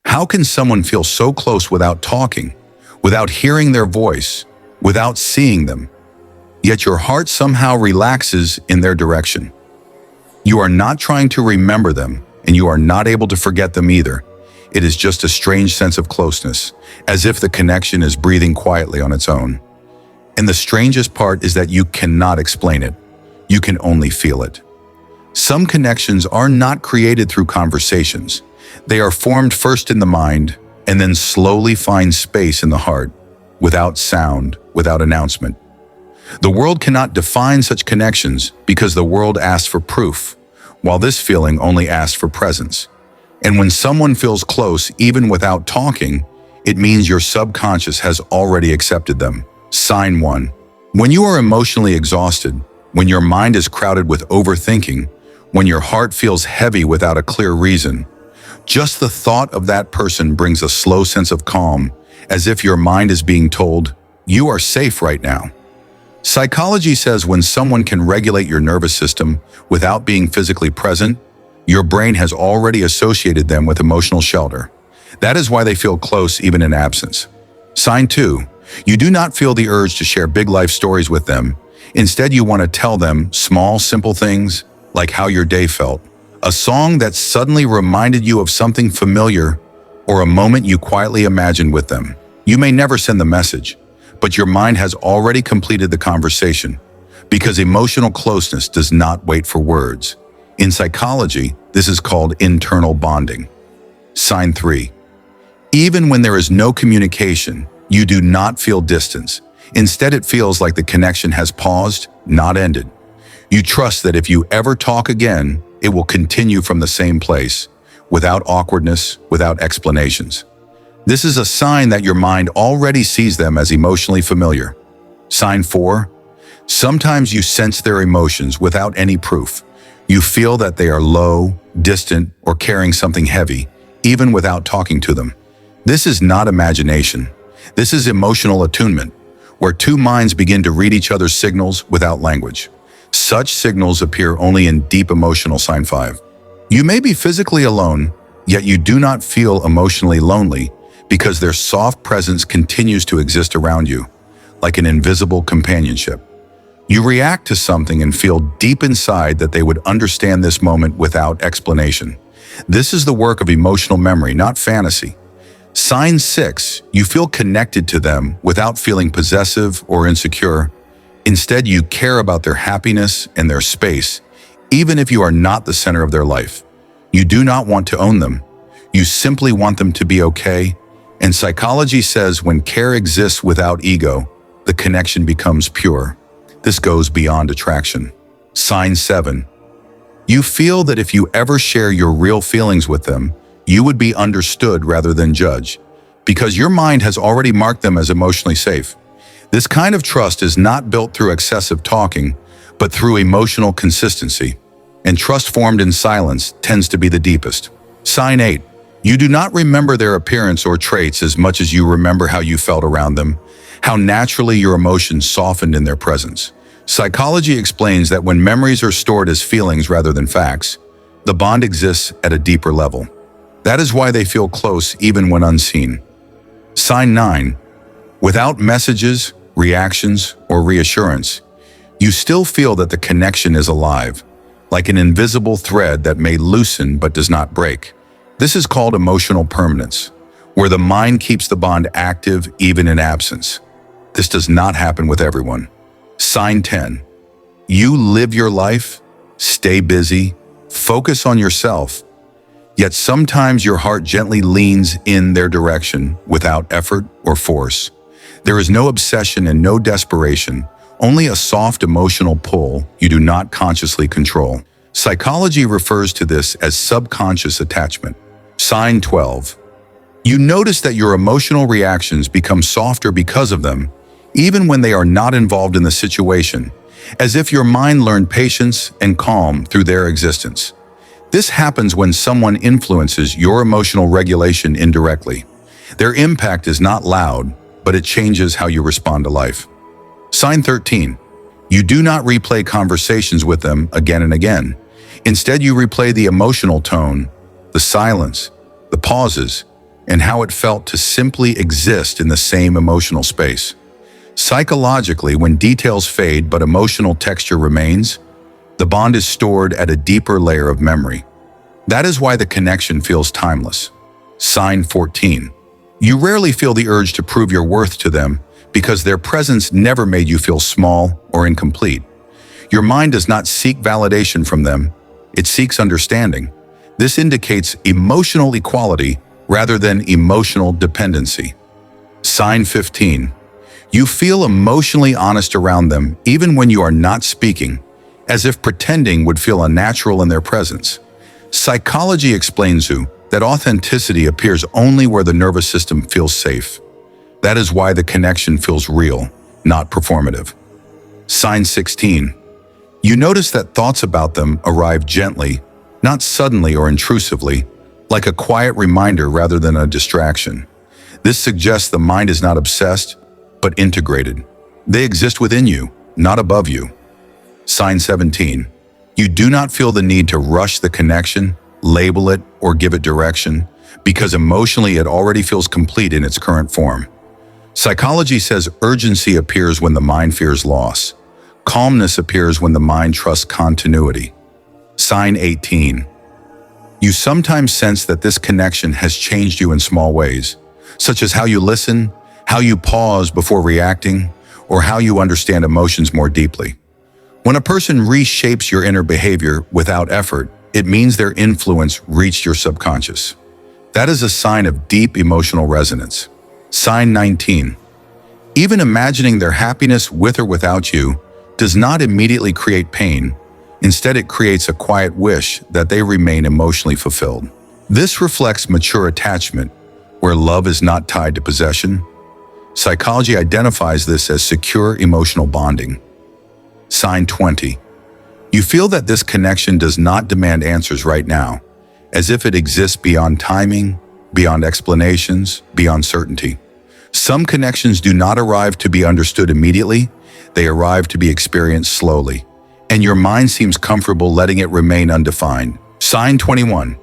How can someone feel so close without talking, without hearing their voice, without seeing them? Yet your heart somehow relaxes in their direction. You are not trying to remember them, and you are not able to forget them either. It is just a strange sense of closeness, as if the connection is breathing quietly on its own. And the strangest part is that you cannot explain it. You can only feel it. Some connections are not created through conversations. They are formed first in the mind and then slowly find space in the heart, without sound, without announcement. The world cannot define such connections because the world asks for proof, while this feeling only asks for presence. And when someone feels close, even without talking, it means your subconscious has already accepted them. Sign 1. When you are emotionally exhausted, when your mind is crowded with overthinking, when your heart feels heavy without a clear reason, just the thought of that person brings a slow sense of calm, as if your mind is being told, "You are safe right now." Psychology says when someone can regulate your nervous system without being physically present, your brain has already associated them with emotional shelter. That is why they feel close even in absence. Sign 2. You do not feel the urge to share big life stories with them. Instead, you want to tell them small, simple things like how your day felt, a song that suddenly reminded you of something familiar, or a moment you quietly imagined with them. You may never send the message, but your mind has already completed the conversation, because emotional closeness does not wait for words. In psychology, this is called internal bonding. Sign 3. Even when there is no communication, you do not feel distance. Instead, it feels like the connection has paused, not ended. You trust that if you ever talk again, it will continue from the same place, without awkwardness, without explanations. This is a sign that your mind already sees them as emotionally familiar. Sign 4. Sometimes you sense their emotions without any proof. You feel that they are low, distant, or carrying something heavy, even without talking to them. This is not imagination. This is emotional attunement, where two minds begin to read each other's signals without language. Such signals appear only in deep emotional sign 5. You may be physically alone, yet you do not feel emotionally lonely because their soft presence continues to exist around you, like an invisible companionship. You react to something and feel deep inside that they would understand this moment without explanation. This is the work of emotional memory, not fantasy. Sign 6, you feel connected to them without feeling possessive or insecure. Instead, you care about their happiness and their space, even if you are not the center of their life. You do not want to own them. You simply want them to be okay. And psychology says when care exists without ego, the connection becomes pure. This goes beyond attraction. Sign 7. You feel that if you ever share your real feelings with them, you would be understood rather than judged, because your mind has already marked them as emotionally safe. This kind of trust is not built through excessive talking, but through emotional consistency. And trust formed in silence tends to be the deepest. Sign 8. You do not remember their appearance or traits as much as you remember how you felt around them, how naturally your emotions softened in their presence. Psychology explains that when memories are stored as feelings rather than facts, the bond exists at a deeper level. That is why they feel close even when unseen. Sign 9. Without messages, reactions, or reassurance, you still feel that the connection is alive, like an invisible thread that may loosen but does not break. This is called emotional permanence, where the mind keeps the bond active even in absence. This does not happen with everyone. Sign 10. You live your life, stay busy, focus on yourself, yet sometimes your heart gently leans in their direction without effort or force. There is no obsession and no desperation, only a soft emotional pull you do not consciously control. Psychology refers to this as subconscious attachment. Sign 12. You notice that your emotional reactions become softer because of them, even when they are not involved in the situation, as if your mind learned patience and calm through their existence. This happens when someone influences your emotional regulation indirectly. Their impact is not loud, but it changes how you respond to life. Sign 13. You do not replay conversations with them again and again. Instead, you replay the emotional tone, the silence, the pauses, and how it felt to simply exist in the same emotional space. Psychologically, when details fade but emotional texture remains, the bond is stored at a deeper layer of memory. That is why the connection feels timeless. Sign 14. You rarely feel the urge to prove your worth to them because their presence never made you feel small or incomplete. Your mind does not seek validation from them, it seeks understanding. This indicates emotional equality rather than emotional dependency. Sign 15. You feel emotionally honest around them even when you are not speaking, as if pretending would feel unnatural in their presence. Psychology explains that authenticity appears only where the nervous system feels safe. That is why the connection feels real, not performative. Sign 16. You notice that thoughts about them arrive gently, not suddenly or intrusively, like a quiet reminder rather than a distraction. This suggests the mind is not obsessed, but integrated. They exist within you, not above you. Sign 17. You do not feel the need to rush the connection, label it, or give it direction, because emotionally it already feels complete in its current form. Psychology says urgency appears when the mind fears loss. Calmness appears when the mind trusts continuity. Sign 18. You sometimes sense that this connection has changed you in small ways, such as how you listen, how you pause before reacting, or how you understand emotions more deeply. When a person reshapes your inner behavior without effort, it means their influence reached your subconscious. That is a sign of deep emotional resonance. Sign 19. Even imagining their happiness with or without you does not immediately create pain. Instead, it creates a quiet wish that they remain emotionally fulfilled. This reflects mature attachment, where love is not tied to possession. Psychology identifies this as secure emotional bonding. Sign 20. You feel that this connection does not demand answers right now, as if it exists beyond timing, beyond explanations, beyond certainty. Some connections do not arrive to be understood immediately, they arrive to be experienced slowly, and your mind seems comfortable letting it remain undefined. Sign 21.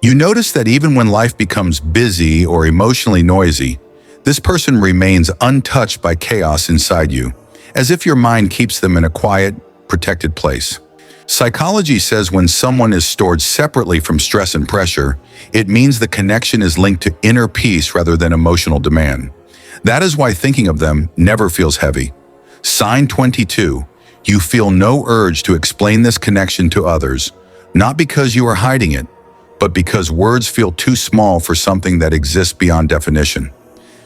You notice that even when life becomes busy or emotionally noisy, this person remains untouched by chaos inside you, as if your mind keeps them in a quiet, protected place. Psychology says when someone is stored separately from stress and pressure, it means the connection is linked to inner peace rather than emotional demand. That is why thinking of them never feels heavy. Sign 22. You feel no urge to explain this connection to others, not because you are hiding it, but because words feel too small for something that exists beyond definition.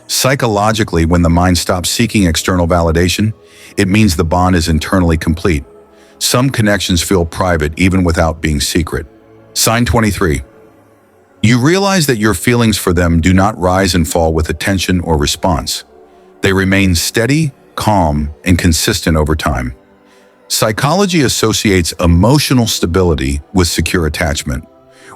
Psychologically, when the mind stops seeking external validation, it means the bond is internally complete. Some connections feel private even without being secret. Sign 23. You realize that your feelings for them do not rise and fall with attention or response. They remain steady, calm, and consistent over time. Psychology associates emotional stability with secure attachment,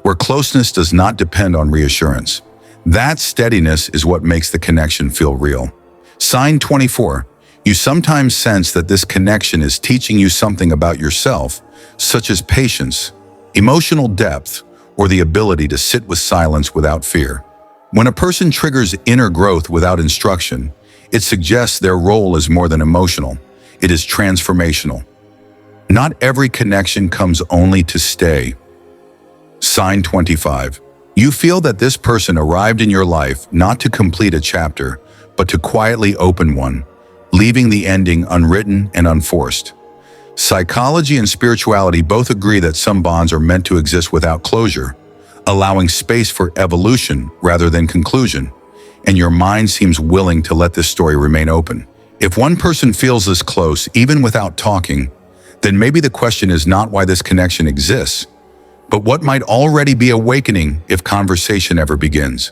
where closeness does not depend on reassurance. That steadiness is what makes the connection feel real. Sign 24. You sometimes sense that this connection is teaching you something about yourself, such as patience, emotional depth, or the ability to sit with silence without fear. When a person triggers inner growth without instruction, it suggests their role is more than emotional. It is transformational. Not every connection comes only to stay. Sign 25. You feel that this person arrived in your life not to complete a chapter, but to quietly open one, leaving the ending unwritten and unforced. Psychology and spirituality both agree that some bonds are meant to exist without closure, allowing space for evolution rather than conclusion, and your mind seems willing to let this story remain open. If one person feels this close, even without talking, then maybe the question is not why this connection exists, but what might already be awakening if conversation ever begins.